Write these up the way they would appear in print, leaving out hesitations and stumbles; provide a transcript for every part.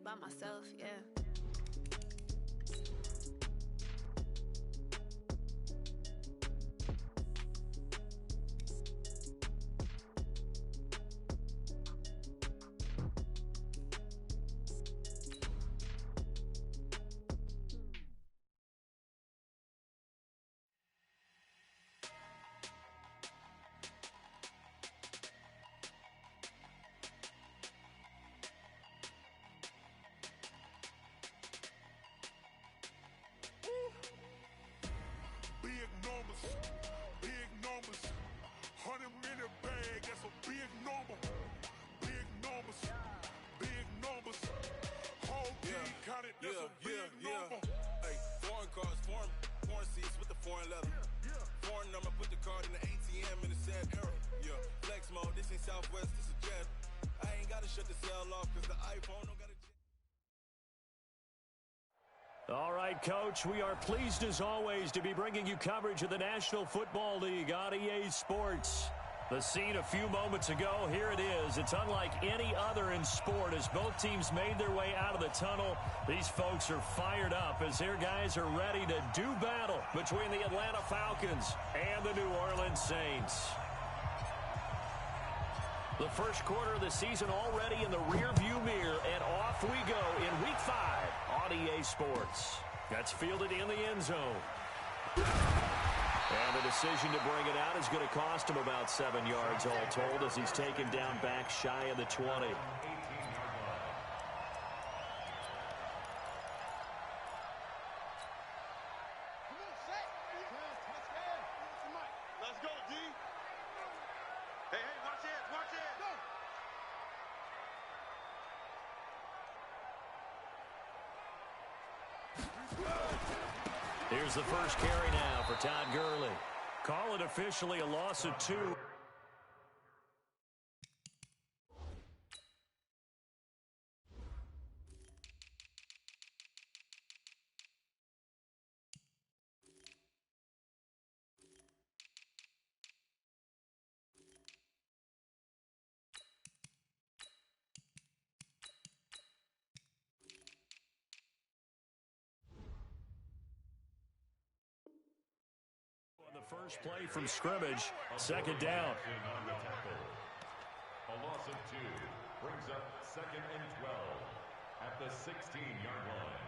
by myself, yeah. Big numbers, 100 in a bag, that's a big number. Big numbers, whole team counted, that's a big number. Hey, foreign cars, foreign seats with the foreign leather. Foreign number, put the card in the ATM in the sad era. Yeah, flex mode, this ain't Southwest, this is Jet. I ain't gotta shut the cell off, cause the iPhone don't gotta. All right, Coach, we are pleased as always to be bringing you coverage of the National Football League on EA Sports. The scene a few moments ago, here it is. It's unlike any other in sport as both teams made their way out of the tunnel. These folks are fired up as their guys are ready to do battle between the Atlanta Falcons and the New Orleans Saints. The first quarter of the season already in the rearview mirror, and off we go in Week 5 on EA Sports. That's fielded in the end zone. And the decision to bring it out is going to cost him about 7 yards all told as he's taken down back shy of the 20. Let's go, D. Hey, watch it. Go. Here's the first carry now for Todd Gurley. Call it officially a loss of 2. First play from scrimmage, second down. A loss of 2 brings up 2nd and 12 at the 16-yard line.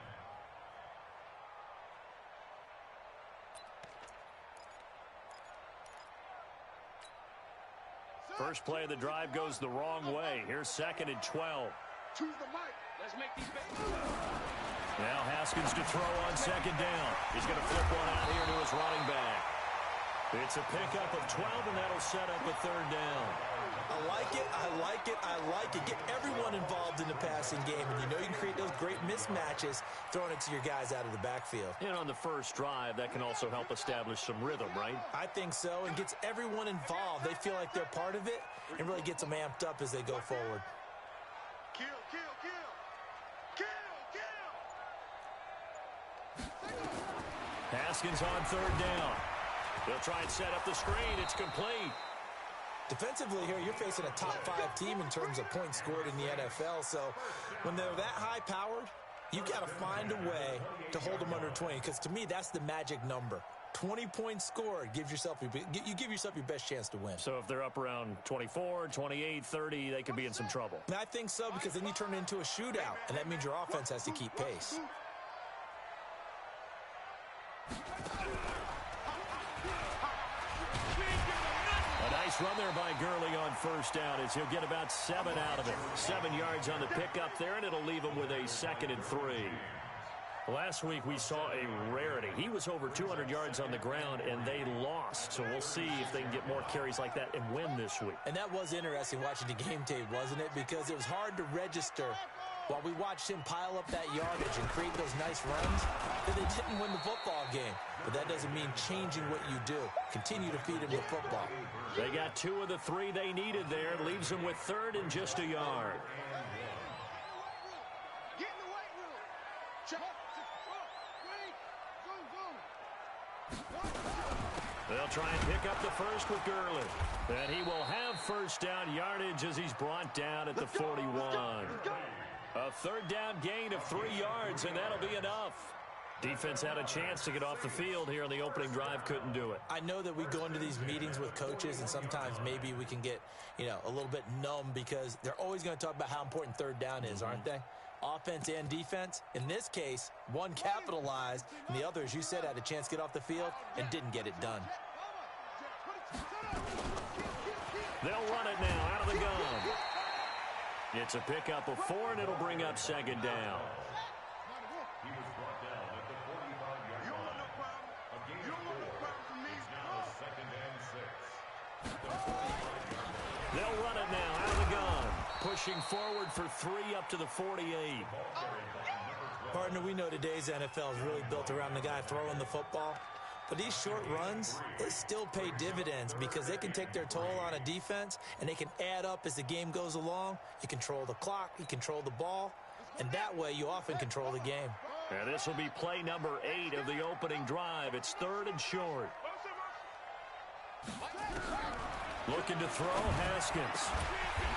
First play of the drive goes the wrong way. Here's 2nd and 12. Choose the mic. Let's make these babies. Now Haskins to throw on 2nd down. He's going to flip one out here to his running back. It's a pickup of 12, and that'll set up a 3rd down. I like it. Get everyone involved in the passing game, and you know you can create those great mismatches throwing it to your guys out of the backfield. And on the first drive, that can also help establish some rhythm, right? I think so, and gets everyone involved. They feel like they're part of it, and really gets them amped up as they go forward. Kill. Haskins on 3rd down. They'll try and set up the screen. It's complete. Defensively here, you're facing a top 5 team in terms of points scored in the NFL. So when they're that high-powered, you got to find a way to hold them under 20. Because to me, that's the magic number. 20 points scored. You give yourself your best chance to win. So if they're up around 24, 28, 30, they could be in some trouble. And I think so, because then you turn it into a shootout, and that means your offense has to keep pace. Nice run there by Gurley on 1st down as he'll get about 7 out of it. 7 yards on the pickup there, and it'll leave him with a 2nd and 3. Last week we saw a rarity. He was over 200 yards on the ground, and they lost. So we'll see if they can get more carries like that and win this week. And that was interesting watching the game tape, wasn't it? Because it was hard to register while we watched him pile up that yardage and create those nice runs, that they didn't win the football game. But that doesn't mean changing what you do. Continue to feed him the football. They got 2 of the 3 they needed there. Leaves them with 3rd and just a yard. Get in the weight room. Check. They'll try and pick up the first with Gurley. And he will have 1st down yardage as he's brought down at the 41. A Third down gain of 3 yards, and that'll be enough. Defense had a chance to get off the field here on the opening drive, couldn't do it. I know that we go into these meetings with coaches, and sometimes maybe we can get, a little bit numb because they're always going to talk about how important third down is, aren't they? Offense and defense. In this case, one capitalized, and the other, as you said, had a chance to get off the field and didn't get it done. They'll run it now out of the gun. It's a pickup of 4, and it'll bring up second down. He was brought down at the 45-yard line. A gain of 4. It's now 2nd and 6. The 45-yard line. They'll run it now out of the gun. Pushing forward for 3 up to the 48. Partner, we know today's NFL is really built around the guy throwing the football. But these short runs, they still pay dividends because they can take their toll on a defense, and they can add up as the game goes along. You control the clock, you control the ball, and that way you often control the game. And this will be play number 8 of the opening drive. It's 3rd and short. Looking to throw, Haskins.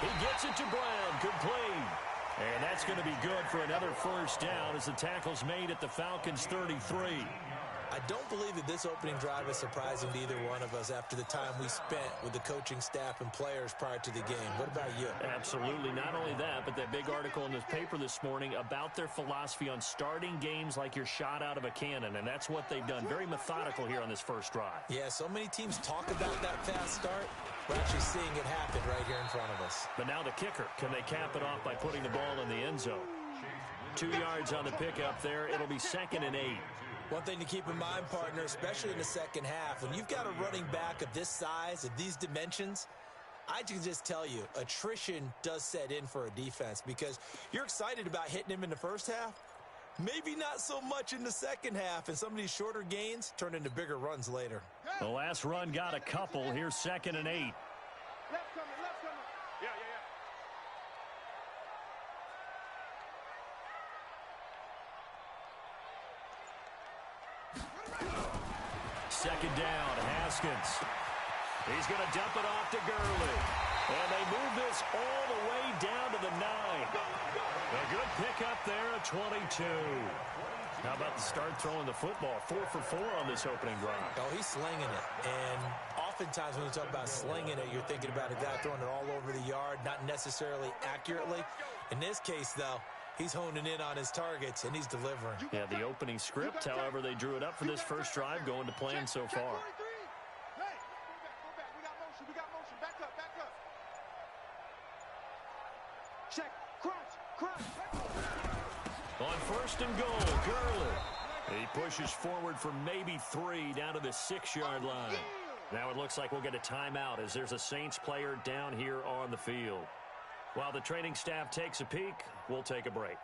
He gets it to Brown, complete. And that's going to be good for another first down as the tackle's made at the Falcons' 33. I don't believe that this opening drive is surprising to either one of us after the time we spent with the coaching staff and players prior to the game. What about you? Absolutely. Not only that, but that big article in the paper this morning about their philosophy on starting games like you're shot out of a cannon, and that's what they've done. Very methodical here on this first drive. Yeah, so many teams talk about that fast start. We're actually seeing it happen right here in front of us. But now the kicker. Can they cap it off by putting the ball in the end zone? 2 yards on the pickup there. It'll be 2nd and 8. One thing to keep in mind, partner, especially in the second half, when you've got a running back of this size, of these dimensions, I can just tell you, attrition does set in for a defense because you're excited about hitting him in the first half. Maybe not so much in the second half, and some of these shorter gains turn into bigger runs later. The last run got a couple. Here's 2nd and 8. Left coming, left coming. Yeah. Second down, Haskins. He's going to dump it off to Gurley. And they move this all the way down to the 9. A good pickup there at 22. How about the start throwing the football? 4 for 4 on this opening drive. Oh, he's slinging it. And oftentimes when you talk about slinging it, you're thinking about a guy throwing it all over the yard, not necessarily accurately. In this case, though, he's honing in on his targets, and he's delivering. Yeah, the opening script, however, they drew it up for this first drive, going to plan so far. Hey, go back. We got motion. Back up. Check. Crunch. On 1st and goal, Gurley. He pushes forward for maybe 3 down to the 6-yard line. Now it looks like we'll get a timeout as there's a Saints player down here on the field. While the training staff takes a peek, we'll take a break.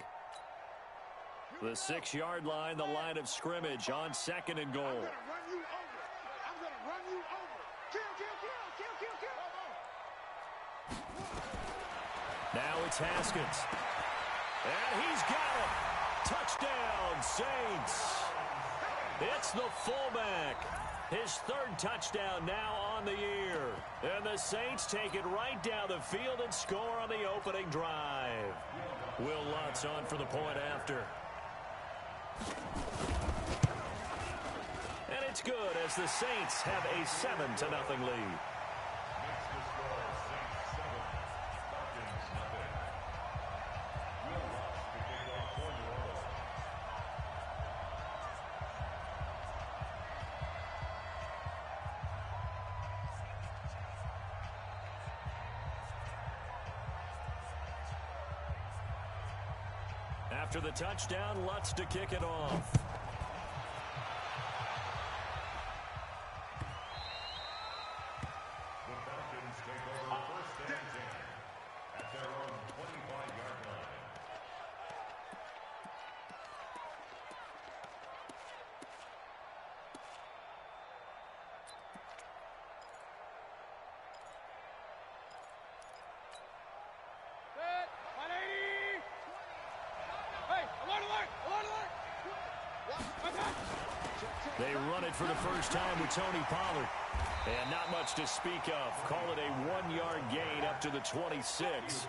The 6-yard line, the line of scrimmage on 2nd and goal. I'm gonna run you over. Kill. Now it's Haskins. And he's got it. Touchdown, Saints. It's the fullback. His 3rd touchdown now on the year. And the Saints take it right down the field and score on the opening drive. Will Lutz on for the point after. And it's good as the Saints have a 7-0 lead. After the touchdown, Lutz to kick it off. The Falcons take over 1st and 10 at their own 25-yard line. Set. 180. Hey, alert. They run it for the first time with Tony Pollard. And not much to speak of. Call it a 1-yard gain up to the 26.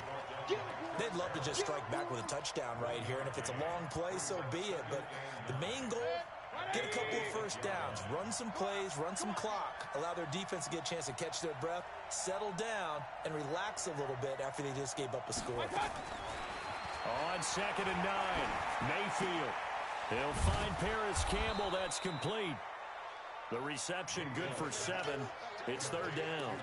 They'd love to just strike back with a touchdown right here, and if it's a long play, so be it. But the main goal, get a couple of first downs, run some plays, run some clock, allow their defense to get a chance to catch their breath, settle down, and relax a little bit after they just gave up a score. On 2nd and 9, Mayfield. He'll find Paris Campbell. That's complete. The reception good for 7. It's 3rd down.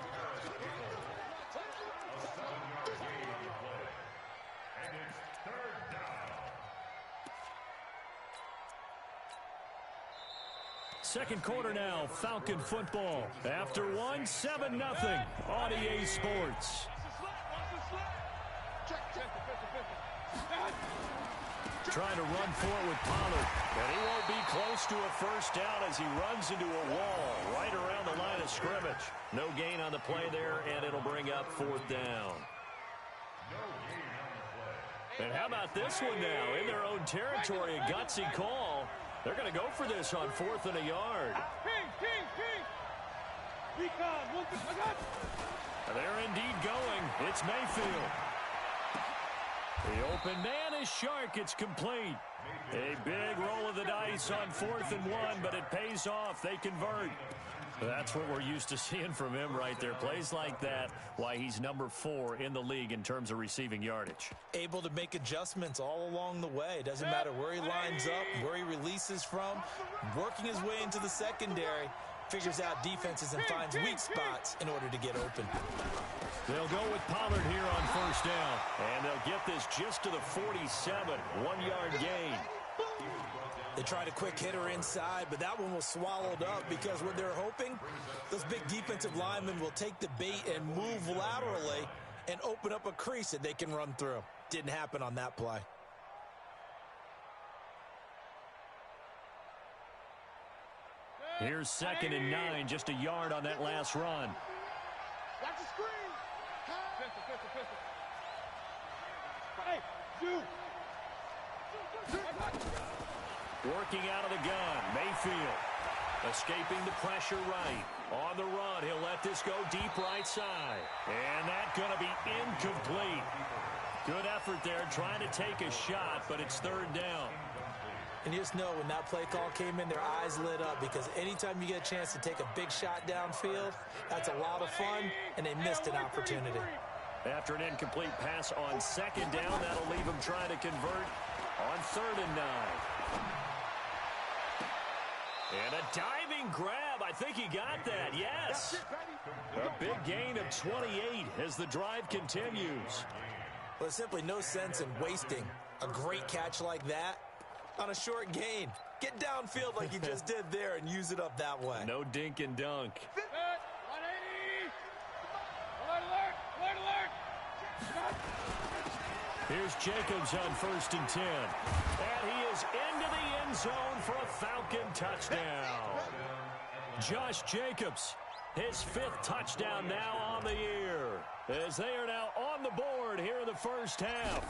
Second quarter now, Falcon football. After 1, 7-0 on EA Sports. Trying to run for it with Pollard, but he won't be close to a first down as he runs into a wall right around the line of scrimmage. No gain on the play there, and it'll bring up 4th down. And how about this one now? In their own territory, a gutsy call. They're going to go for this on 4th and a yard. They're indeed going. It's Mayfield. The open man is Shark. It's complete. A big roll of the dice on 4th and 1, but it pays off. They convert. That's what we're used to seeing from him right there. Plays like that, why he's number 4 in the league in terms of receiving yardage. Able to make adjustments all along the way. Doesn't matter where he lines up, where he releases from. Working his way into the secondary, figures out defenses and finds weak spots in order to get open. They'll go with Pollard here on 1st down. And they'll get this just to the 47. 1-yard gain. They tried a quick hitter inside, but that one was swallowed up because what they're hoping, those big defensive linemen will take the bait and move laterally and open up a crease that they can run through. Didn't happen on that play. Here's 2nd and 9, just a yard on that last run. Watch the screen. Hey, Working out of the gun, Mayfield. Escaping the pressure right. On the run, he'll let this go deep right side. And that's going to be incomplete. Good effort there, trying to take a shot, but it's 3rd down. And you just know when that play call came in, their eyes lit up because anytime you get a chance to take a big shot downfield, that's a lot of fun, and they missed an opportunity. After an incomplete pass on 2nd down, that'll leave them trying to convert on 3rd and 9. And a diving grab. I think he got that. Yes. A big gain of 28 as the drive continues. Well, there's simply no sense in wasting a great catch like that on a short gain. Get downfield like you just did there and use it up that way. No dink and dunk. 180. Alert, alert. Here's Jacobs on 1st and 10. And he is into the end zone for a Falcon touchdown. Josh Jacobs, his 5th touchdown now on the year, as they are now on the board here in the first half.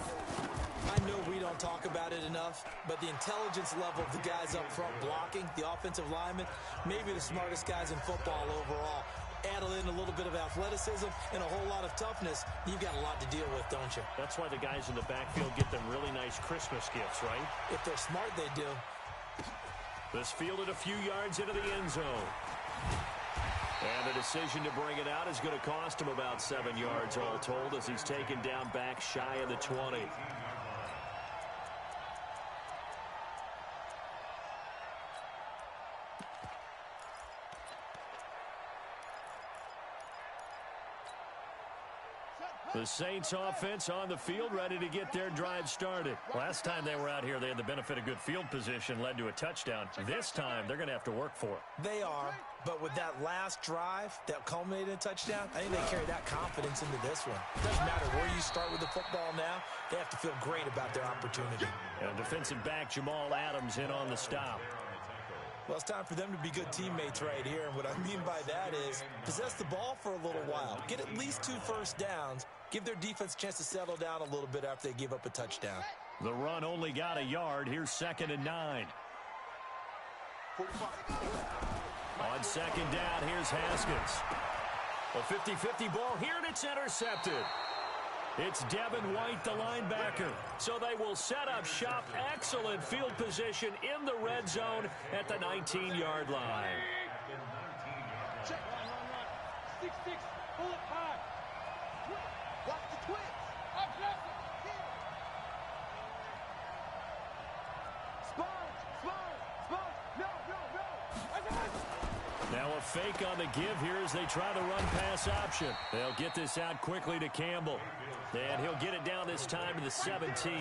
I know we don't talk about it enough, but the intelligence level of the guys up front blocking, the offensive linemen, maybe the smartest guys in football overall. Add in a little bit of athleticism and a whole lot of toughness, you've got a lot to deal with, don't you? That's why the guys in the backfield get them really nice Christmas gifts, right? If they're smart, they do. This fielded a few yards into the end zone. And the decision to bring it out is going to cost him about 7 yards all told as he's taken down back shy of the 20. The Saints offense on the field, ready to get their drive started. Last time they were out here, they had the benefit of good field position, led to a touchdown. This time, they're going to have to work for it. They are, but with that last drive that culminated in a touchdown, I think they carry that confidence into this one. It doesn't matter where you start with the football now. They have to feel great about their opportunity. And defensive back Jamal Adams in on the stop. Well, it's time for them to be good teammates right here. And what I mean by that is possess the ball for a little while. Get at least 2 first downs. Give their defense a chance to settle down a little bit after they give up a touchdown. The run only got a yard. Here's 2nd and 9. On second down, here's Haskins. A 50-50 ball here, and it's intercepted. It's Devin White, the linebacker. So they will set up shop. Excellent field position in the red zone at the 19-yard line. Check. Run. 6-6. Pull it high. Watch the twist. Now a fake on the give here as they try the run-pass option. They'll get this out quickly to Campbell. And he'll get it down this time to the 17.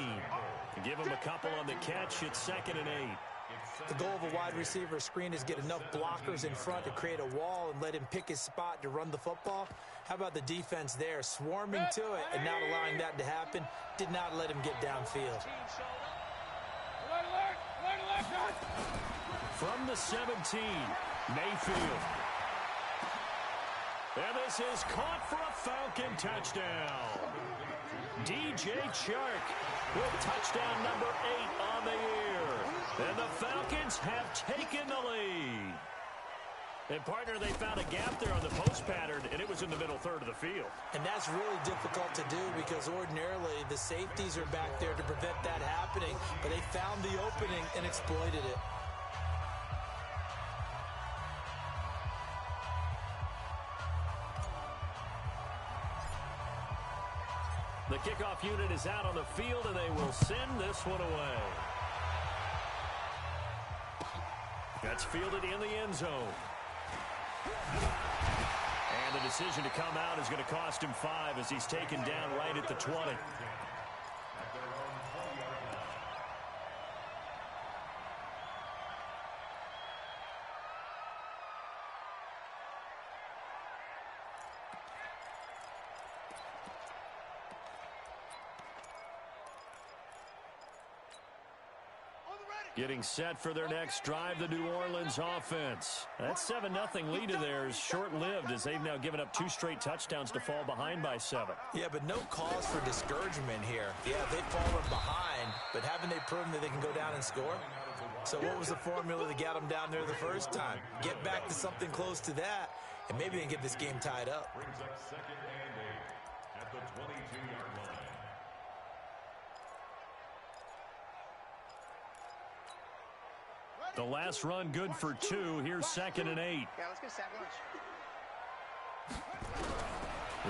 Give him a couple on the catch. It's 2nd and 8. The goal of a wide receiver screen is get enough blockers in front to create a wall and let him pick his spot to run the football. How about the defense there, swarming to it and not allowing that to happen? Did not let him get downfield. From the 17, Mayfield. And this is caught for a Falcon touchdown. DJ Chark with touchdown number 8 on the year. And the Falcons have taken the lead. And, partner, they found a gap there on the post pattern, and it was in the middle third of the field. And that's really difficult to do because ordinarily the safeties are back there to prevent that happening, but they found the opening and exploited it. The kickoff unit is out on the field, and they will send this one away. That's fielded in the end zone. And the decision to come out is going to cost him 5 as he's taken down right at the 20. Getting set for their next drive, the New Orleans offense. That 7-0 lead of theirs short-lived as they've now given up 2 straight touchdowns to fall behind by 7. Yeah, but no cause for discouragement here. Yeah, they've fallen behind, but haven't they proven that they can go down and score? So what was the formula to get them down there the first time? Get back to something close to that, and maybe they can get this game tied up. Brings up 2nd and 8 at the 22-yard line. The last run good for 2. Here's 2nd and 8. Yeah, let's get sack lunch.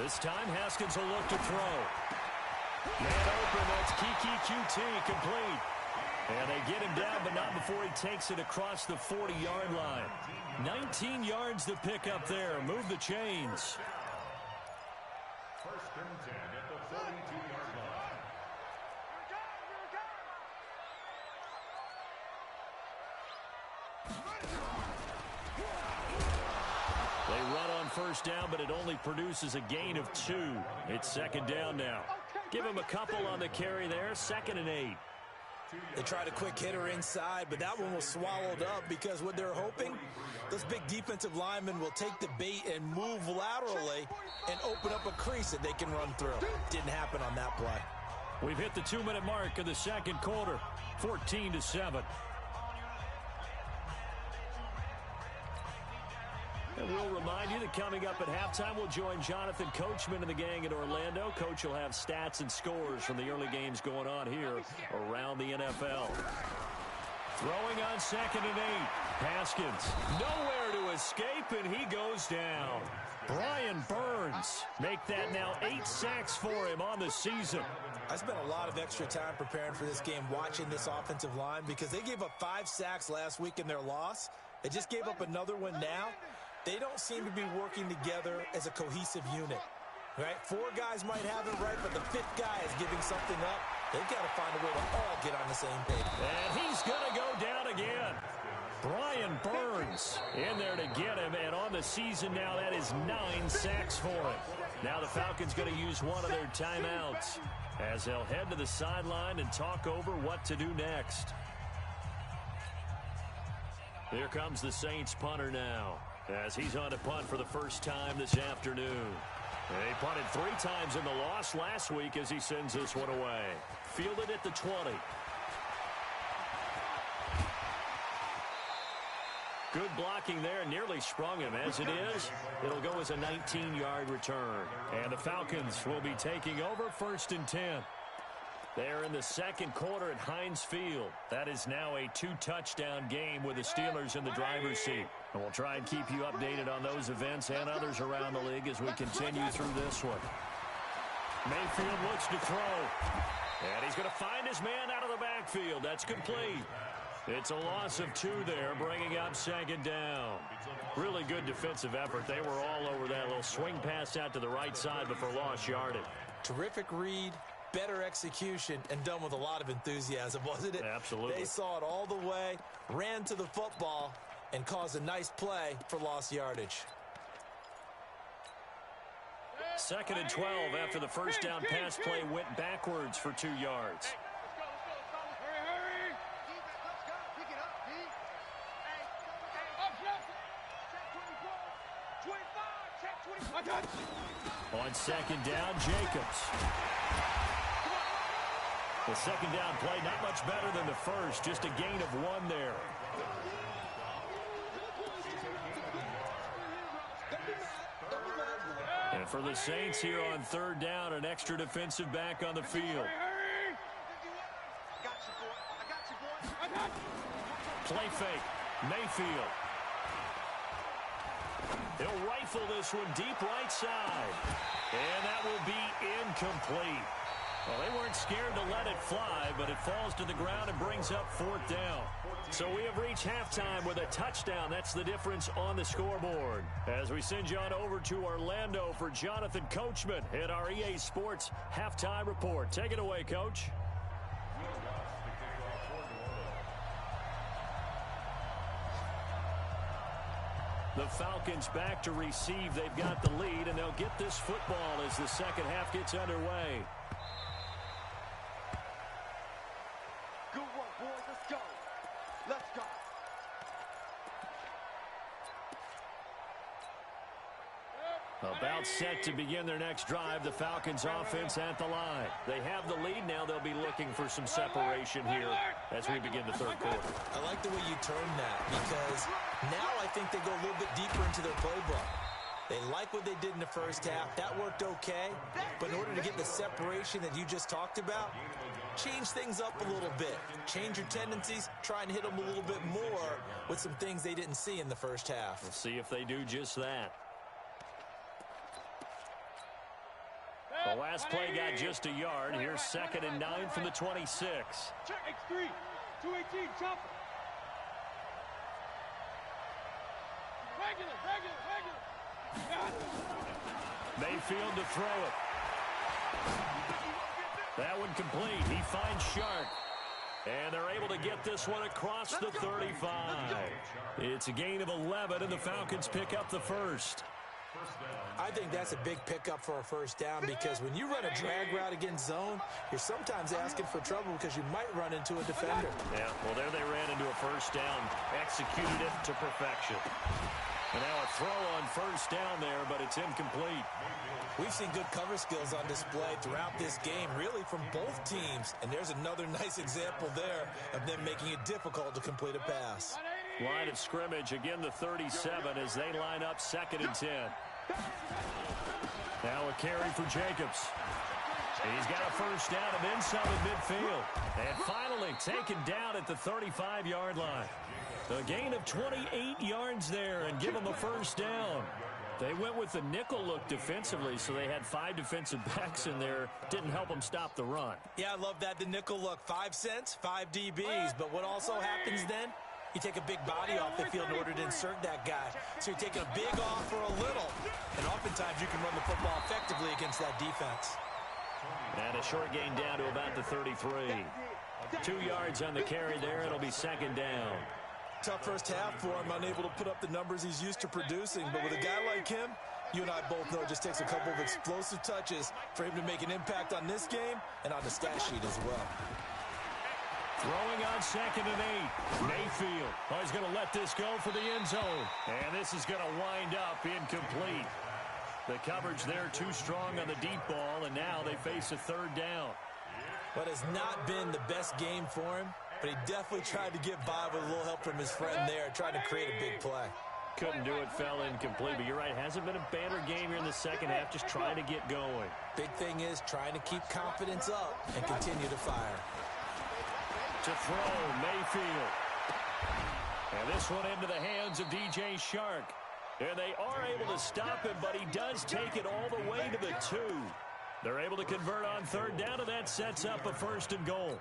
This time, Haskins will look to throw. Man open, that's Kiki QT, complete. And they get him down, but not before he takes it across the 40-yard line. 19 yards to pick up there. Move the chains. 1st and 10 at the 42-yard line. They run on first down, but it only produces a gain of 2. It's 2nd down now. Give him a couple on the carry there. 2nd and 8. They tried a quick hitter inside, but that one was swallowed up because what they're hoping, those big defensive linemen will take the bait and move laterally and open up a crease that they can run through. Didn't happen on that play. We've hit the 2-minute mark of the second quarter. 14-7. And we'll remind you that coming up at halftime, we'll join Jonathan Coachman and the gang in Orlando. Coach will have stats and scores from the early games going on here around the NFL. Throwing on 2nd and 8. Haskins nowhere to escape, and he goes down. Brian Burns make that now 8 sacks for him on the season. I spent a lot of extra time preparing for this game watching this offensive line because they gave up 5 sacks last week in their loss. They just gave up another one now. They don't seem to be working together as a cohesive unit, right? 4 guys might have it right, but the 5th guy is giving something up. They've got to find a way to all get on the same page. And he's going to go down again. Brian Burns in there to get him, and on the season now, that is 9 sacks for him. Now the Falcons going to use one of their timeouts as they'll head to the sideline and talk over what to do next. Here comes the Saints punter now, as he's on to punt for the first time this afternoon. He punted 3 times in the loss last week as he sends this one away. Fielded at the 20. Good blocking there, nearly sprung him. As it is, it'll go as a 19-yard return. And the Falcons will be taking over 1st and 10. They're in the second quarter at Heinz Field. That is now a 2-touchdown game with the Steelers in the driver's seat. And we'll try and keep you updated on those events and others around the league as we continue through this one. Mayfield looks to throw. And he's going to find his man out of the backfield. That's complete. It's a loss of 2 there, bringing up 2nd down. Really good defensive effort. They were all over that little swing pass out to the right side before lost yardage. Terrific read, better execution, and done with a lot of enthusiasm, wasn't it? Absolutely. They saw it all the way, ran to the football, and caused a nice play for lost yardage. 2nd and 12 after the first down pass play went backwards for 2 yards. On 2nd down, Jacobs. The 2nd down play not much better than the first, just a gain of 1 there. And for the Saints here on 3rd down, an extra defensive back on the field. Play fake, Mayfield. He'll rifle this one deep right side. And that will be incomplete. Well, they weren't scared to let it fly, but it falls to the ground and brings up 4th down. So we have reached halftime with a touchdown. That's the difference on the scoreboard. As we send you on over to Orlando for Jonathan Coachman at our EA Sports Halftime Report. Take it away, Coach. The Falcons back to receive. They've got the lead, and they'll get this football as the second half gets underway. Good work, boys. Let's go. Let's go. About set to begin their next drive, the Falcons offense at the line. They have the lead. Now they'll be looking for some separation here as we begin the 3rd quarter. I like the way you term that because now I think they go a little bit deeper into their playbook. They like what they did in the first half. That worked okay. But in order to get the separation that you just talked about, change things up a little bit. Change your tendencies. Try and hit them a little bit more with some things they didn't see in the first half. We'll see if they do just that. The last play got just a yard. Here's 2nd and 9 from the 26. Check X3. 218. Chop. Regular. Mayfield to throw it. That one complete. He finds Shark. And they're able to get this one across the 35. It's a gain of 11, and the Falcons pick up the first. I think that's a big pickup for a first down because when you run a drag route against zone, you're sometimes asking for trouble because you might run into a defender. Yeah, well, there they ran into a first down, executed it to perfection. And now a throw on first down there, but it's incomplete. We've seen good cover skills on display throughout this game, really from both teams. And there's another nice example there of them making it difficult to complete a pass. Line of scrimmage, again the 37 as they line up 2nd and 10. Now a carry for Jacobs. He's got a first down and then some in midfield. And finally taken down at the 35-yard line. A gain of 28 yards there and give them a first down. They went with the nickel look defensively, so they had 5 defensive backs in there. Didn't help them stop the run. Yeah, I love that, the nickel look. 5 cents, 5 DBs. But what also happens then? You take a big body off the field in order to insert that guy. So you're taking a big off for a little. And oftentimes you can run the football effectively against that defense. And a short gain down to about the 33. 2 yards on the carry there. It'll be 2nd down. Tough first half for him, unable to put up the numbers he's used to producing. But with a guy like him, you and I both know it just takes a couple of explosive touches for him to make an impact on this game and on the stat sheet as well. Throwing on 2nd and 8. Mayfield. Oh, he's going to let this go for the end zone. And this is going to wind up incomplete. The coverage there too strong on the deep ball, and now they face a 3rd down. What has not been the best game for him but he definitely tried to get by with a little help from his friend there, trying to create a big play. Couldn't do it, fell incomplete, but you're right, hasn't been a banner game here in the second half, just trying to get going. Big thing is trying to keep confidence up and continue to fire. To throw, Mayfield. And this one into the hands of DJ Shark. And they are able to stop him, but he does take it all the way to the 2. They're able to convert on third down, and that sets up a 1st and goal.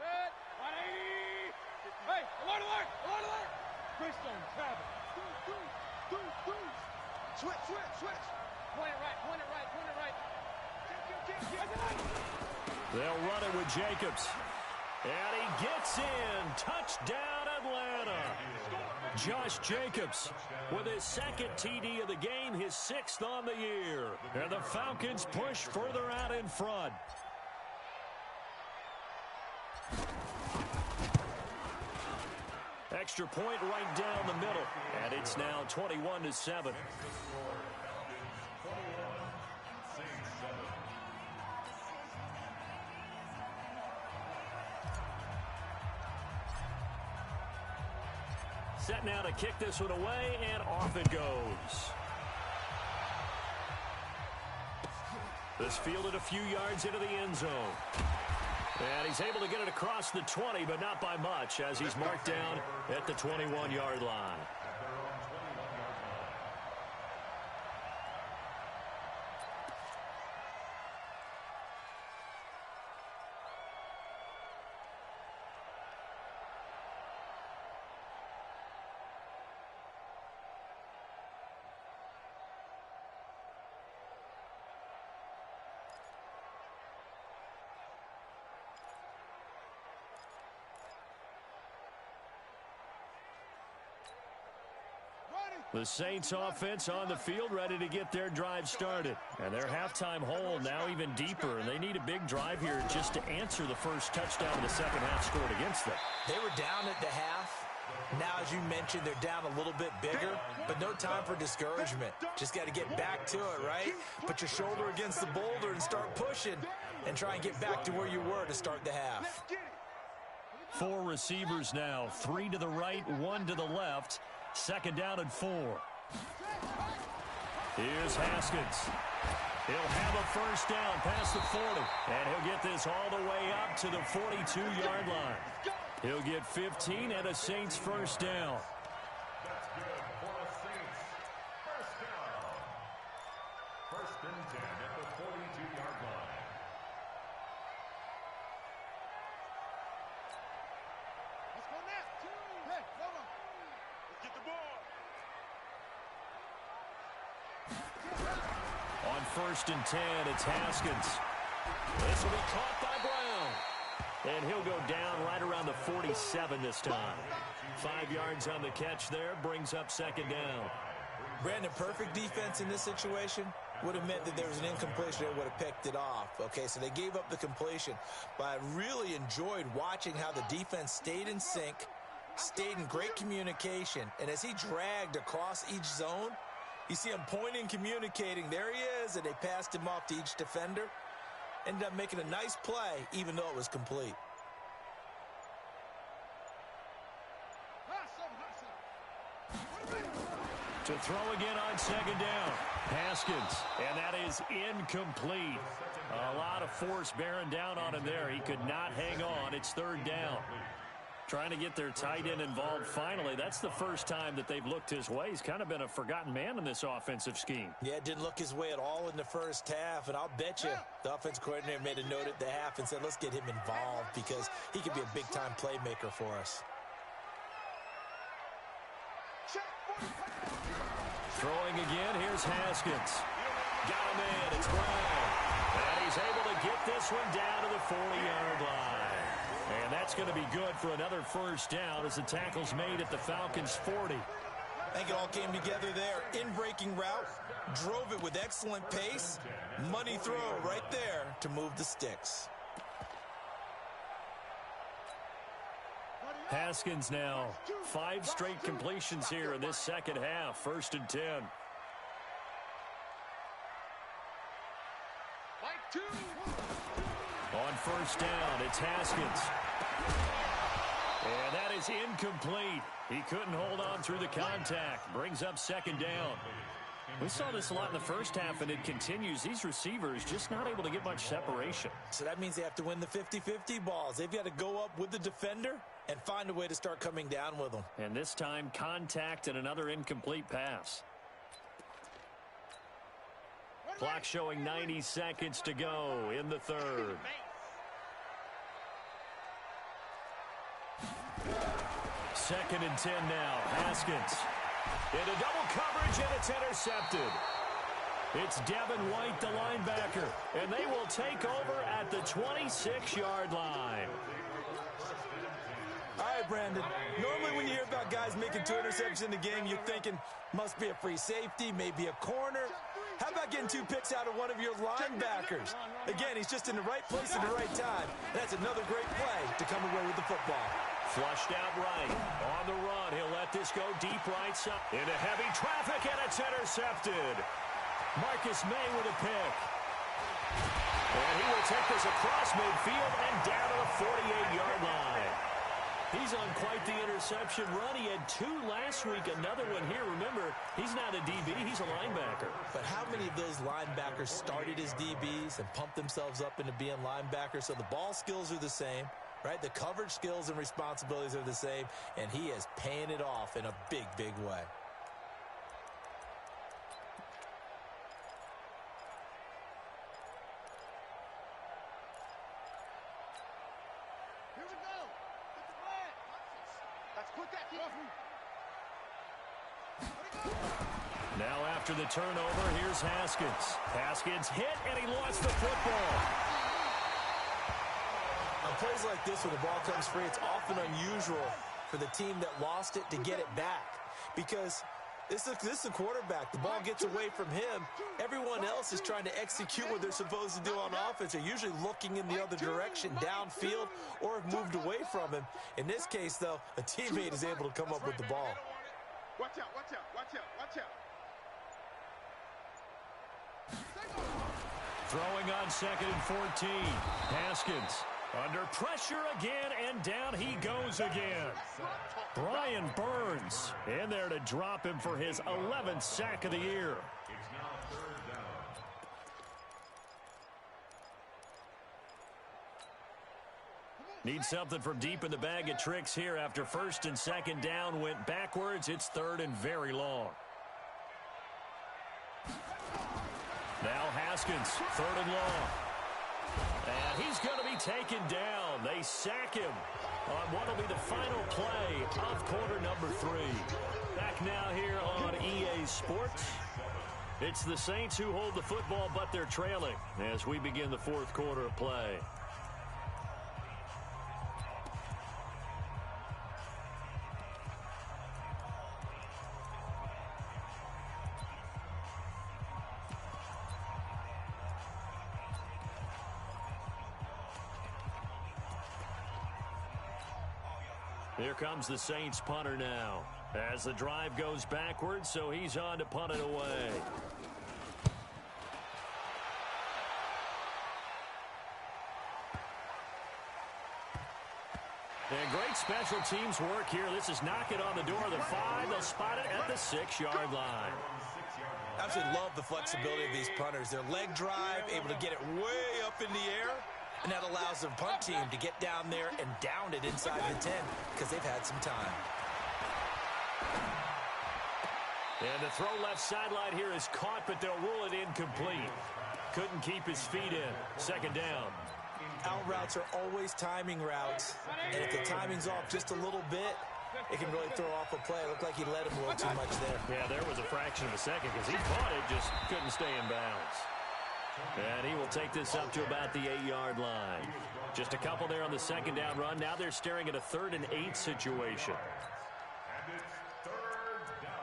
Hey, alert! Christian, travel. Switch. Point it right. They'll run it with Jacobs. And he gets in. Touchdown, Atlanta. Josh Jacobs with his 2nd TD of the game, his 6th on the year. And the Falcons push further out in front. Extra point right down the middle. And it's now 21-7. Set now to kick this one away, and off it goes. This fielded a few yards into the end zone. And he's able to get it across the 20, but not by much, as he's marked down at the 21-yard line. The Saints offense on the field, ready to get their drive started. And their halftime hole now even deeper, and they need a big drive here just to answer the first touchdown of the second half scored against them. They were down at the half. Now, as you mentioned, they're down a little bit bigger, but no time for discouragement. Just got to get back to it, right? Put your shoulder against the boulder and start pushing and try and get back to where you were to start the half. 4 receivers now, 3 to the right, 1 to the left. 2nd down and 4. Here's Haskins. He'll have a first down past the 40. And he'll get this all the way up to the 42-yard line. He'll get 15 and a Saints first down. That's good for the Saints. First down. 1st and 10 at the 42-yard line. Let's go now. Hey, come on. Let's get the ball. On 1st and 10, it's Haskins. This will be caught by Brown. And he'll go down right around the 47 this time. 5 yards on the catch there, brings up 2nd down. Brandon, perfect defense in this situation would have meant that there was an incompletion that would have picked it off. Okay, so they gave up the completion. But I really enjoyed watching how the defense stayed in sync, stayed in great communication. And as he dragged across each zone, you see him pointing, communicating. There he is, and they passed him off to each defender. Ended up making a nice play, even though it was complete. To throw again on 2nd down. Haskins, and that is incomplete. A lot of force bearing down on him there. He could not hang on. It's 3rd down. Trying to get their tight end involved finally. That's the first time that they've looked his way. He's kind of been a forgotten man in this offensive scheme. Yeah, it didn't look his way at all in the first half, and I'll bet you the offense coordinator made a note at the half and said, let's get him involved because he could be a big-time playmaker for us. Throwing again, here's Haskins. Got him in, it's Brown. And he's able to get this one down to the 40-yard line. And that's going to be good for another first down as the tackle's made at the Falcons' 40. I think it all came together there. In-breaking route, drove it with excellent pace. Money throw right there to move the sticks. Haskins now, 5 straight completions here in this second half. 1st and 10. On 1st down, it's Haskins. is incomplete. He couldn't hold on through the contact. Brings up second down. We saw this a lot in the first half, and it continues. These receivers just not able to get much separation. So that means they have to win the 50-50 balls. They've got to go up with the defender and find a way to start coming down with them. And this time, contact and another incomplete pass. Clock showing 90 seconds to go in the third. Second and 10 now. Haskins. Into double coverage, and it's intercepted. It's Devin White, the linebacker, and they will take over at the 26-yard line. All right, Brandon. Normally when you hear about guys making 2 interceptions in the game, you're thinking must be a free safety, maybe a corner. How about getting 2 picks out of one of your linebackers? Again, he's just in the right place at the right time. That's another great play to come away with the football. Flushed out right. On the run, he'll let this go deep right side. Into heavy traffic, and it's intercepted. Marcus May with a pick. And he will take this across midfield and down to the 48-yard line. He's on quite the interception run. He had 2 last week, another one here. Remember, he's not a DB, he's a linebacker. But how many of those linebackers started as DBs and pumped themselves up into being linebackers? So the ball skills are the same, right? The coverage skills and responsibilities are the same, and he is paying it off in a big, big way. Here we go. Get the flag. Let's put that key. Now after the turnover, here's Haskins. Haskins hit, and he lost the football. On plays like this, when the ball comes free, it's often unusual for the team that lost it to get it back. Because this is the quarterback. The ball gets away from him. Everyone else is trying to execute what they're supposed to do on offense. They're usually looking in the other direction, downfield, or have moved away from him. In this case, though, a teammate is able to come up with the ball. Watch out, watch out, watch out, watch out. Throwing on second and 14. Haskins under pressure again, and down he goes again. Brian Burns in there to drop him for his 11th sack of the year. It's now third down. Need something from deep in the bag of tricks here after first and second down went backwards. It's third and very long. Now Haskins, third and long. And he's going to be taken down. They sack him on what will be the final play of quarter number 3. Back now here on EA Sports. It's the Saints who hold the football, but they're trailing as we begin the fourth quarter of play. Here comes the Saints punter now as the drive goes backwards, so he's on to punt it away. And great special teams work here. This is knocking on the door of the 5. They'll spot it at the 6-yard line. Absolutely love the flexibility of these punters. Their leg drive, able to get it way up in the air. And that allows the punt team to get down there and down it inside the 10 because they've had some time. And the throw left sideline here is caught, but they'll rule it incomplete. Couldn't keep his feet in. Second down. Out routes are always timing routes. And if the timing's off just a little bit, it can really throw off a play. It looked like he let him a little too much there. Yeah, there was a fraction of a second because he caught it, just couldn't stay in bounds. And he will take this up to about the 8-yard line. Just a couple there on the second down run. Now they're staring at a 3rd and 8 situation. And it's third down.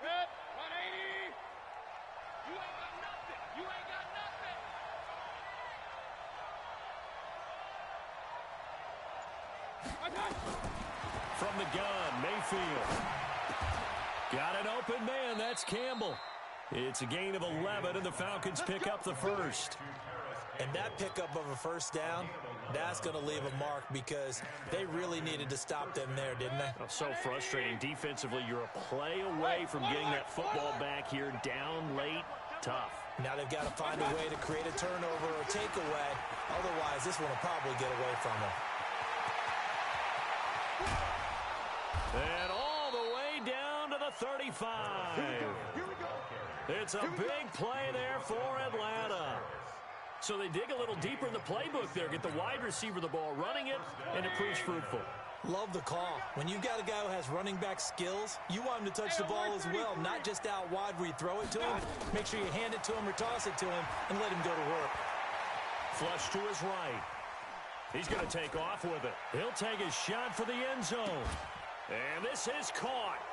Red, 180. You ain't got nothing. You ain't got nothing. From the gun, Mayfield. Got it That's Campbell. It's a gain of 11, and the Falcons pick up the first. And that pickup of a first down, that's going to leave a mark because they really needed to stop them there, didn't they? Oh, so frustrating. Defensively, you're a play away from getting that football back here down late. Tough. Now they've got to find a way to create a turnover or takeaway. Otherwise, this one will probably get away from them. And all the way down to the 35. It's a big play there for Atlanta. So they dig a little deeper in the playbook there, get the wide receiver the ball, running it, and it proves fruitful. Love the call. When you've got a guy who has running back skills, you want him to touch the ball as well, not just out wide where you throw it to him. Make sure you hand it to him or toss it to him and let him go to work. Flush to his right. He's going to take off with it. He'll take his shot for the end zone. And this is caught.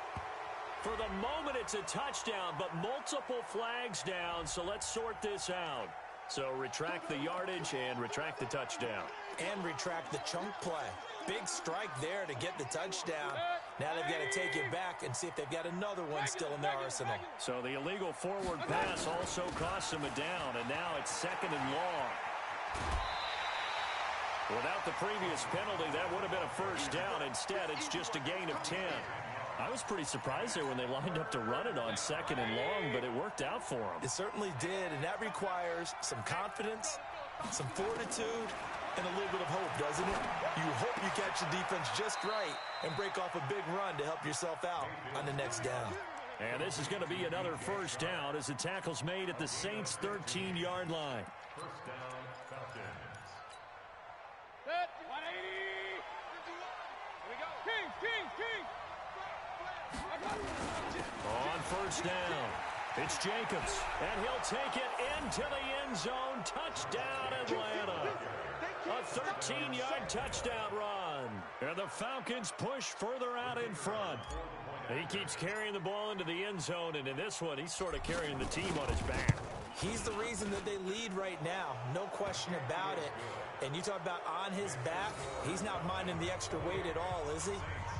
For the moment, it's a touchdown, but multiple flags down, so let's sort this out. So retract the yardage and retract the touchdown. And retract the chunk play. Big strike there to get the touchdown. Now they've got to take it back and see if they've got another one still in their arsenal. So the illegal forward pass also costs them a down, and now it's 2nd and long. Without the previous penalty, that would have been a first down. Instead, it's just a gain of 10. I was pretty surprised there when they lined up to run it on 2nd and long, but it worked out for them. It certainly did, and that requires some confidence, some fortitude, and a little bit of hope, doesn't it? You hope you catch the defense just right and break off a big run to help yourself out on the next down. And this is going to be another first down as the tackle's made at the Saints' 13-yard line. First down, Falcons. Set. 180. Here we go. King. On first down, it's Jacobs, and he'll take it into the end zone. Touchdown, Atlanta. A 13-yard touchdown run. And the Falcons push further out in front. He keeps carrying the ball into the end zone, and in this one, he's sort of carrying the team on his back. He's the reason that they lead right now. No question about it. And you talk about on his back, he's not minding the extra weight at all, is he?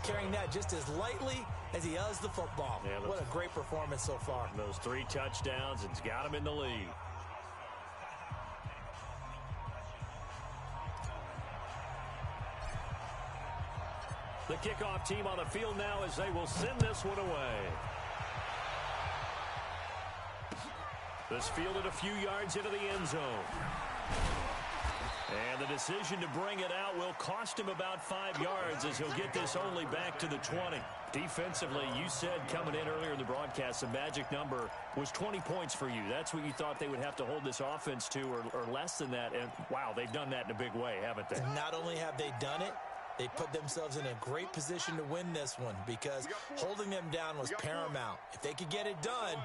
Carrying that just as lightly as he does the football. Yeah, what a great performance so far. Those 3 touchdowns, it's got him in the lead. The kickoff team on the field now as they will send this one away. This fielded a few yards into the end zone. And the decision to bring it out will cost him about 5 yards as he'll get this only back to the 20. Defensively, you said coming in earlier in the broadcast, the magic number was 20 points for you. That's what you thought they would have to hold this offense to or less than that. And, wow, they've done that in a big way, haven't they? And not only have they done it, they put themselves in a great position to win this one because holding them down was paramount. If they could get it done,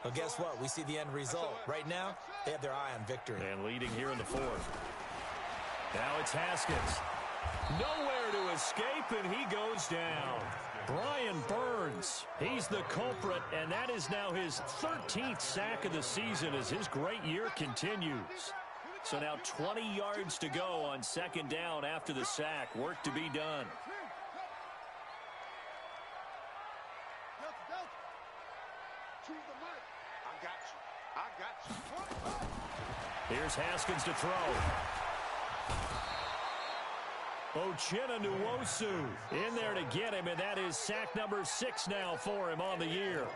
well, guess what? We see the end result. Right now, they have their eye on victory. And leading here in the 4th. Now it's Haskins. Nowhere to escape, and he goes down. Brian Burns, he's the culprit, and that is now his 13th sack of the season as his great year continues. So now 20 yards to go on 2nd down after the sack. Work to be done. I got you. Here's Haskins to throw. Uchenna Nwosu in there to get him, and that is sack number 6 now for him on the year.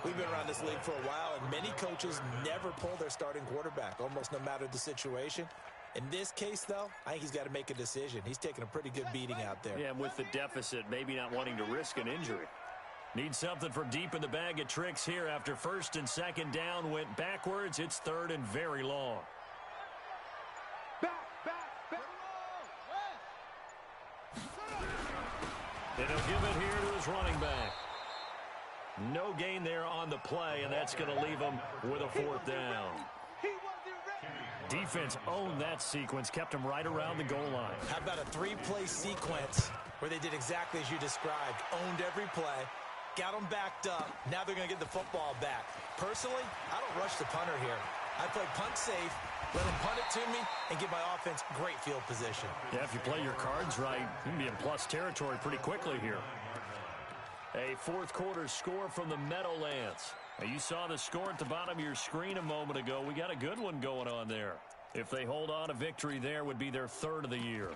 We've been around this league for a while, and many coaches never pull their starting quarterback, almost no matter the situation. In this case, though, I think he's got to make a decision. He's taking a pretty good beating out there. Yeah, and with the deficit, maybe not wanting to risk an injury. Need something from deep in the bag of tricks here after 1st and 2nd down went backwards. It's 3rd and very long. And he'll give it here to his running back. No gain there on the play, and that's going to leave him with a 4th down. Defense owned that sequence, kept him right around the goal line. How about a 3-play sequence where they did exactly as you described, owned every play, got them backed up, now they're going to get the football back. Personally, I don't rush the punter here. I play punt safe, let him punt it to me, and give my offense great field position. Yeah, if you play your cards right, you can be in plus territory pretty quickly here. A 4th quarter score from the Meadowlands. Now, you saw the score at the bottom of your screen a moment ago. We got a good one going on there. If they hold on, a victory there would be their 3rd of the year.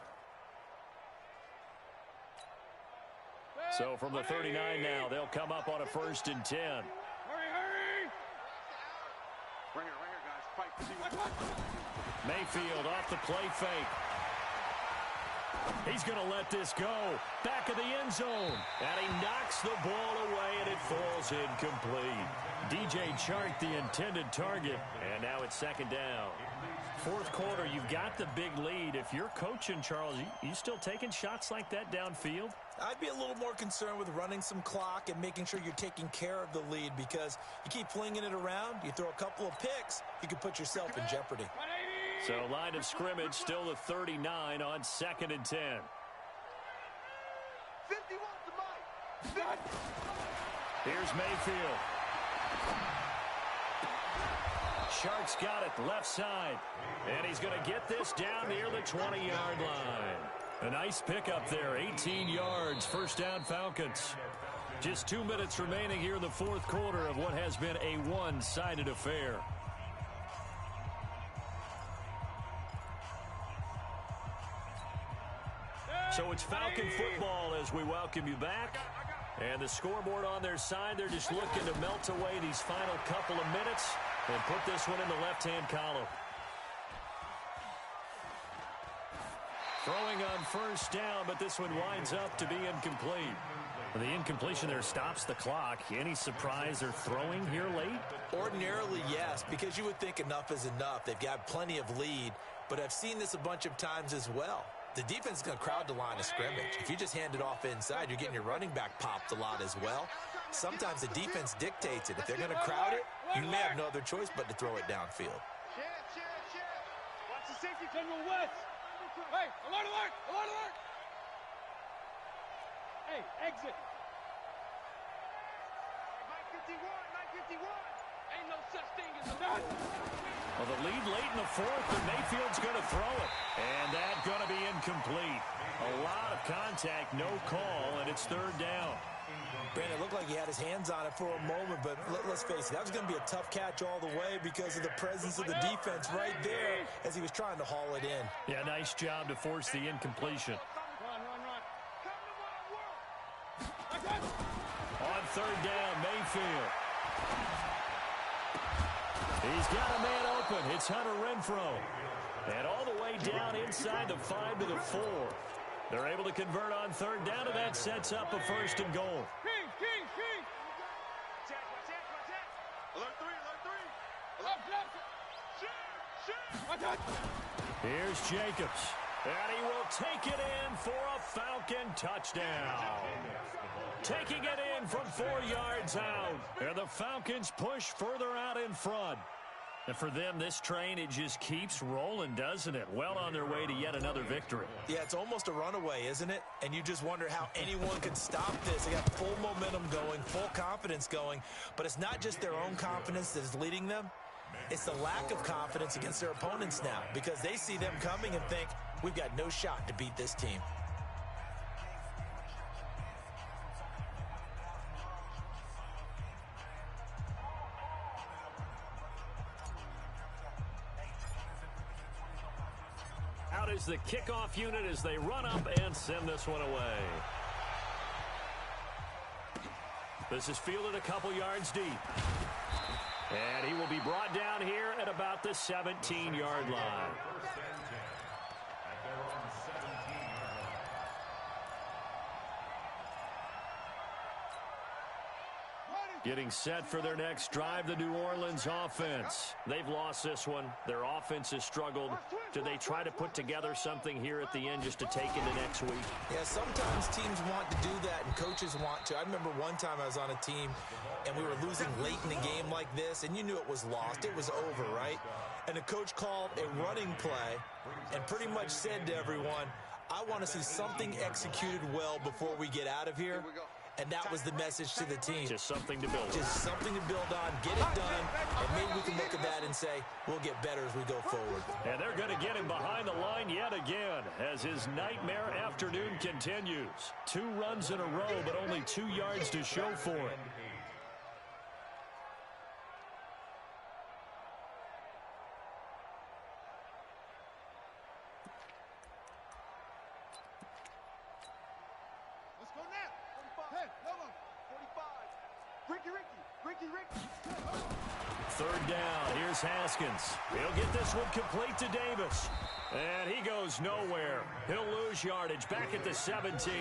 So from the 39 now, they'll come up on a 1st and 10. Hurry! Right here, guys. Fight. Mayfield off the play fake. He's going to let this go. Back of the end zone. And he knocks the ball away, and it falls incomplete. DJ Chark, the intended target. And now it's 2nd down. 4th quarter, you've got the big lead. If you're coaching, Charles, you still taking shots like that downfield? I'd be a little more concerned with running some clock and making sure you're taking care of the lead, because you keep flinging it around, you throw a couple of picks, you could put yourself in jeopardy. So line of scrimmage still the 39 on 2nd and 10. 51 to Mike. Here's Mayfield. Shark's got it left side. And he's going to get this down near the 20-yard line. A nice pickup there, 18 yards, 1st down Falcons. Just 2 minutes remaining here in the 4th quarter of what has been a one-sided affair. So it's Falcon football as we welcome you back. And the scoreboard on their side, they're just looking to melt away these final couple of minutes and put this one in the left-hand column. Throwing on 1st down, but this one winds up to be incomplete. The incompletion there stops the clock. Any surprise they're throwing here late? Ordinarily, yes, because you would think enough is enough. They've got plenty of lead, but I've seen this a bunch of times as well. The defense is going to crowd the line of scrimmage. If you just hand it off inside, you're getting your running back popped a lot as well. Sometimes the defense dictates it. If they're going to crowd it, you may have no other choice but to throw it downfield. Watch the safety come to West. Hey, alert! Hey, exit. 951. Ain't no such thing as a nut. Well, the lead late in the 4th, and Mayfield's going to throw it. And that's going to be incomplete. A lot of contact, no call, and it's 3rd down. Brandon, it looked like he had his hands on it for a moment, but let's face it, that was going to be a tough catch all the way because of the presence of the defense right there as he was trying to haul it in. Yeah, nice job to force the incompletion. Run. On 3rd down, Mayfield. He's got a man open. It's Hunter Renfrow. And all the way down inside the 5 to the 4. They're able to convert on 3rd down, and that sets up a 1st and goal. King. Alert 3. Here's Jacobs. And he will take it in for a Falcon touchdown. Taking it in from 4 yards out. And the Falcons push further out in front. And for them, this train, it just keeps rolling, doesn't it? Well on their way to yet another victory. Yeah, it's almost a runaway, isn't it? And you just wonder how anyone could stop this. They got full momentum going, full confidence going. But it's not just their own confidence that is leading them. It's the lack of confidence against their opponents now, because they see them coming and think, we've got no shot to beat this team. Out is the kickoff unit as they run up and send this one away. This is fielded a couple yards deep. And he will be brought down here at about the 17-yard line. Getting set for their next drive, the New Orleans offense. They've lost this one. Their offense has struggled. Do they try to put together something here at the end just to take into next week? Yeah, sometimes teams want to do that and coaches want to. I remember one time I was on a team and we were losing late in the game like this, and you knew it was lost. It was over, right? And the coach called a running play and pretty much said to everyone, I want to see something executed well before we get out of here. And that was the message to the team. Just something to build on. Just something to build on, get it done, and maybe we can look at that and say, we'll get better as we go forward. And they're going to get him behind the line yet again as his nightmare afternoon continues. 2 runs in a row, but only 2 yards to show for it. Third down. Here's Haskins. He'll get this one complete to Davis. And he goes nowhere. He'll lose yardage back at the 17.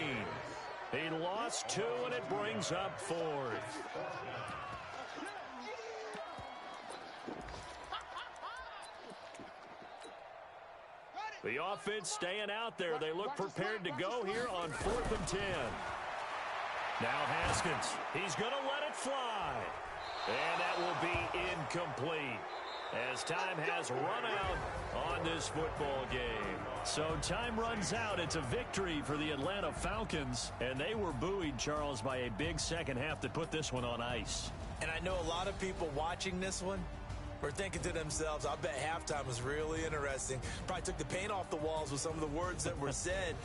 He lost 2, and it brings up 4th. The offense staying out there. They look prepared to go here on 4th and 10. Now Haskins. He's going to let it fly. And that will be incomplete as time has run out on this football game. So time runs out. It's a victory for the Atlanta Falcons. And they were buoyed, Charles, by a big second half that put this one on ice. And I know a lot of people watching this one were thinking to themselves, I bet halftime was really interesting. Probably took the paint off the walls with some of the words that were said.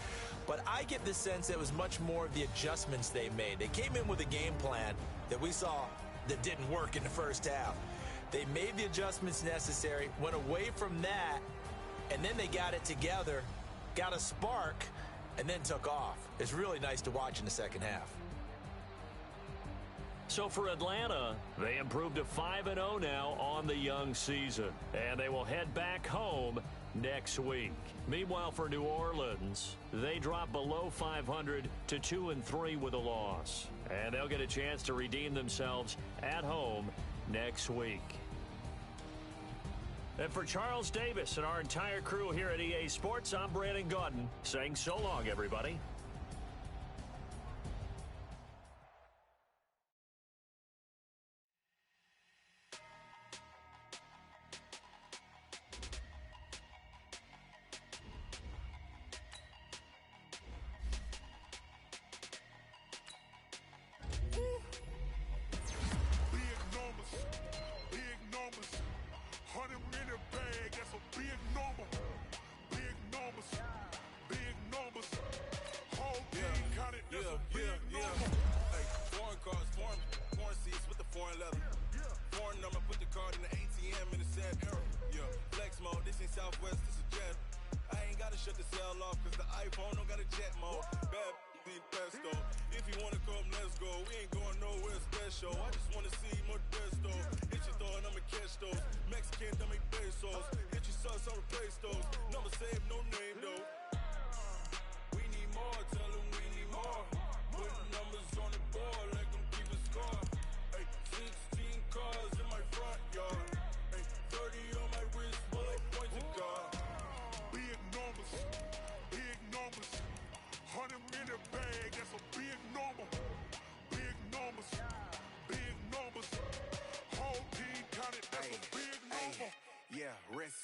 But I get the sense it was much more of the adjustments they made. They came in with a game plan that we saw that didn't work in the first half. They made the adjustments necessary, went away from that, and then they got it together, got a spark, and then took off. It's really nice to watch in the second half. So for Atlanta, they improved to 5-0 now on the young season. And they will head back home next week. Meanwhile, for New Orleans, they drop below 500 to 2-3 with a loss. And they'll get a chance to redeem themselves at home next week. And for Charles Davis and our entire crew here at EA Sports, I'm Brandon Gaudin saying so long, everybody.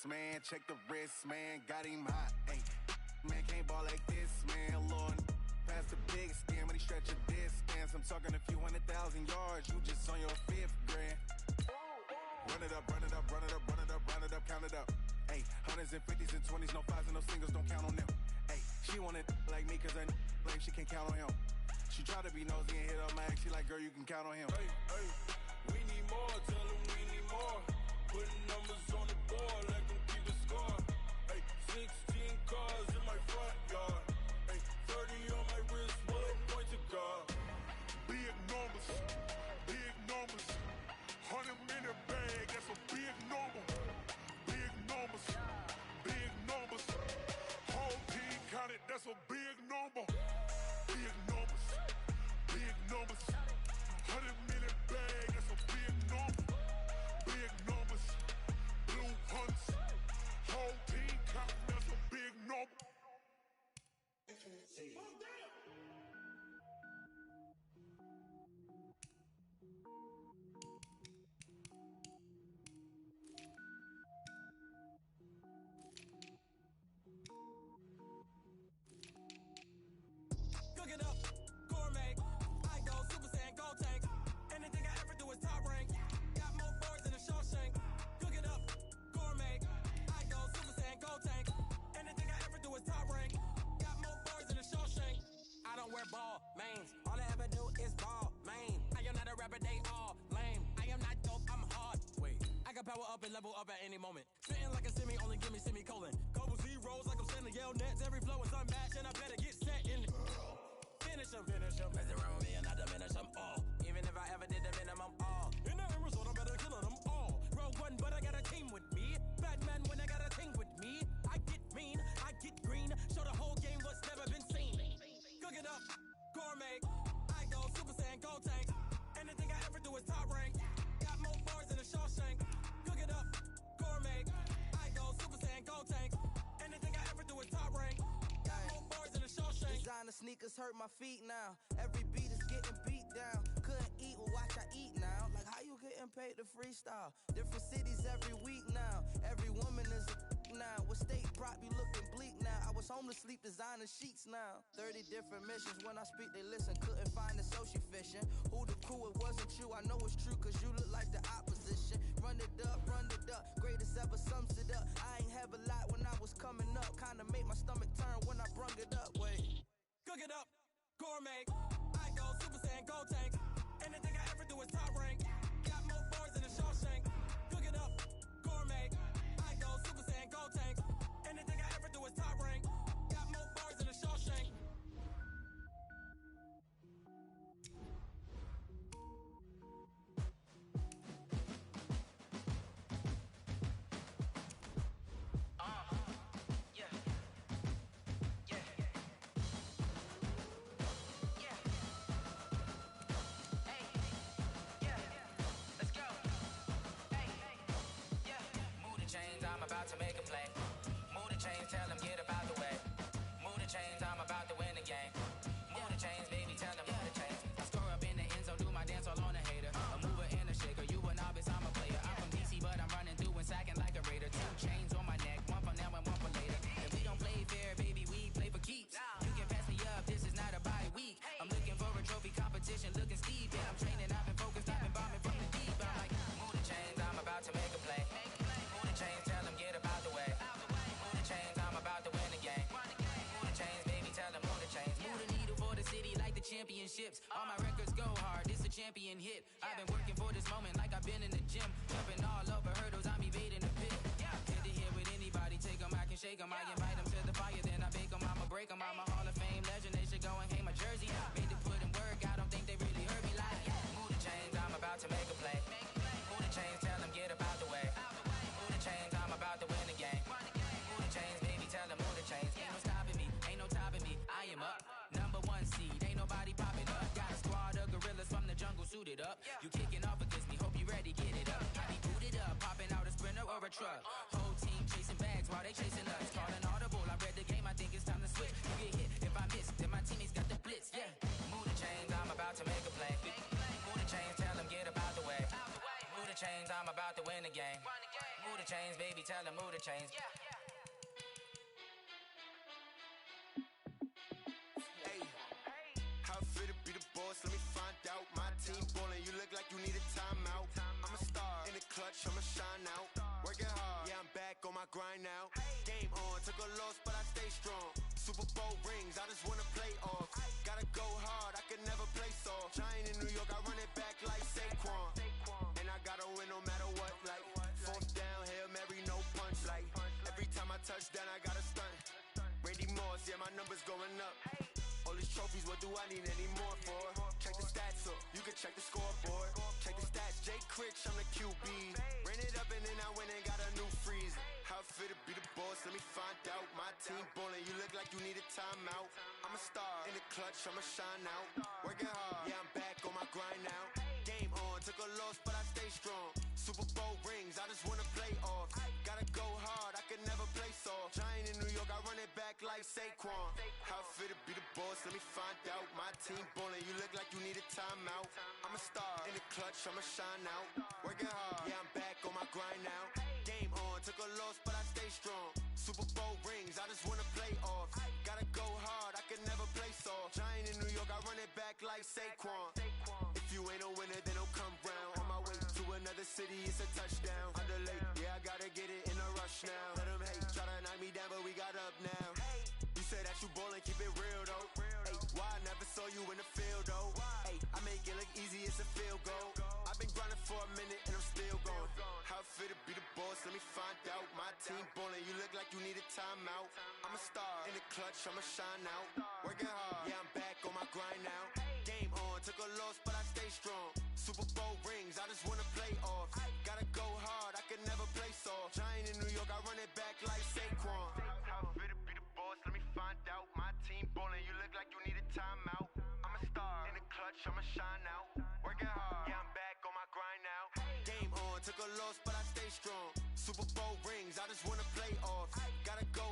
Man, check the wrist, man, got him hot, ayy. Man, can't ball like this, man, Lord. Past the big skin, when he stretch a distance. I'm talking a few 100,000 yards, you just on your 5th grand. Run it up, run it up, run it up, run it up, run it up, count it up. Ayy, 100s and 50s and 20s, no 5s and no singles, don't count on them. Ayy, she want it like me, cause I like she can't count on him. She try to be nosy and hit up my ex, she like, girl, you can count on him. Hey, hey, we need more, tell them we need more. Putting numbers on the board like them keep a score. Hey, 16 cars in my front yard. Hey, 30 on my wrist, one point to God. Big numbers, 100 in the bag, that's a big number. Big numbers, whole team counted, that's a big number. Big numbers, 100 in the bag, that's a big number. Big numbers, blue hunts, whole team counted, that's a big number. Cook it up, gourmet. I go Super Saiyan, gold tank. Anything I ever do is top rank. Got more boards than a Shawshank. Cook it up, gourmet. I go Super Saiyan, gold tank. Anything I ever do is top rank. Got more boards than a Shawshank. I don't wear ball mains. All I ever do is ball main. I am not a rapper, they all lame. I am not dope, I'm hard. Wait, I can power up and level up at any moment. Spitting like a semi, only give me semicolon. Couple zeros like I'm sending yell nets. Every flow is unmatched and I better get set in. Finish them. Mess around with me and I diminish them all. Even if I ever did the minimum all. In the sneakers hurt my feet now. Every beat is getting beat down. Couldn't eat, well watch I eat now. Like how you getting paid to freestyle? Different cities every week now. Every woman is a now. What state prop you looking bleak now? I was home to sleep designer sheets now. 30 different missions. When I speak they listen. Couldn't find it so she fishing. Who the crew? It wasn't you. I know it's true cause you look like the opposition. Run it up, greatest ever sums it up. I ain't have a lot when I was coming up. Kinda made my stomach turn when I brung it up. Wait. Cook it up, gourmet. I go Super Saiyan, go tank. Anything I ever do is top rank. Got more bars than a Shawshank. Cook it up, gourmet. I go Super Saiyan, go tank. Anything I ever do is top rank. Got more bars than a Shawshank. I'm about to make a play. Move the chains, tell them get about the way. Move the chains, I'm about to win the game. Move the chains, baby, tell them move the chains. I score up in the end zone, do my dance all on a hater. A mover and a shaker, you a novice, I'm a player. I'm from DC, but I'm running through and sacking like a raider. 2 chains on my neck, one for now and one for later. If we don't play fair, baby, we play for keeps. You can pass me up, this is not a bye week. I'm looking for a trophy competition, looking steep. Yeah, I'm training, I've been focused, I've been bombing from the deep. I'm like, move the chains, I'm about to make a play. Move the chains, tell them get about the way. Move the chains, I'm about to win the game. Move the chains, baby, tell them move the chains. Move the needle for the city like the championships. All my records go hard, this a champion hit. I've been working for this moment like I've been in the gym. Jumping all over hurdles, I'm evading the pit. Head to head with anybody, take them, I can shake them. I invite them to the fire, then I bake them, I'ma break them. I'm a Hall of Fame legend, they should go and hang my jersey. Made to put in work, I don't think they really heard me like. Move the chains, I'm about to make a play. Move the chains, tell them get about the way. Move the chains, I'm about to win the game. Move the chains, baby, tell them move the chains. Ain't no stopping me, ain't no topping me. I am up, #1 seed, ain't nobody popping up. Got a squad of gorillas from the jungle suited up. You kicking off against me, hope you ready, get it up. I be booted up, popping out a sprinter or a truck. Whole team chasing bags while they chasing us. Calling audible, I read the game, I think it's time to switch. You get hit, if I miss, then my teammates got the blitz, yeah. Move the chains, I'm about to make a play. Move the chains, tell them get about the way. Move the chains, I'm about to win the game. Move the chains, baby, tell them move the chains. Hey, how fit to be the boss? Let me find out. My team ballin', you look like you need a timeout. I'm a star in the clutch, I'ma shine out. Working hard, yeah, I'm back on my grind now. Game on, took a loss, but I stay strong. Super Bowl rings, I just wanna play off. Gotta go hard, I can never play soft. Giant in New York, I run it back like Saquon. And I gotta win no matter what, like 4th down, Hail Mary, no punch. Like every time I touch down, I gotta stunt. Randy Moss, yeah, my numbers going up. All these trophies, what do I need any more for? Check the stats up, you can check the scoreboard. Check the stats, Jake Critch, I'm the QB. Ran it up and then I went and got a new freeze. How fit to be the boss, let me find out. My team ballin', you look like you need a timeout. I'm a star in the clutch, I'ma shine out. Working hard, yeah, I'm back on my grind now. Game on, took a loss, but I stay strong. Super Bowl rings, I just wanna play off. Gotta go hard, I can never play soft. Giant in New York, I run it back like Saquon. How fit to be the boss, let me find out. My team ballin', you look like you need a timeout. I'm a star in the clutch, I'ma shine out. Working hard, yeah, I'm back on my grind now. Game on, took a loss, but I stay strong. Super Bowl rings, I just wanna play off. Gotta go hard, I can never play soft. Giant in New York, I run it back like Saquon. If you ain't a winner, then don't come round. On my way to another city, it's a touchdown. Underlay, yeah, I gotta get it in a rush now. Let them hate, try to knock me down, but we got up now. You say that you ballin', keep it real though. Hey, why I never saw you in the field though? Hey, I make it look easy, it's a field goal. I've been grinding for a minute and I'm still going. How fit to be the boss, let me find out. My team ballin', you look like you need a timeout. I'm a star in the clutch, I'ma shine out. Working hard, yeah, I'm back on my grind now. Game on, took a loss, but I stay strong. Super Bowl rings, I just wanna play off. Gotta go hard, I can never play soft. Giant in New York, I run it back like Saquon. How fit to be the boss, let me find out. My team ballin', you look like you need a timeout. I'm a star in the clutch, I'ma shine out. Working hard, yeah, I'm back on my grind now. Game on, took a loss, but I stay strong. Super Bowl rings, I just wanna play off. Gotta go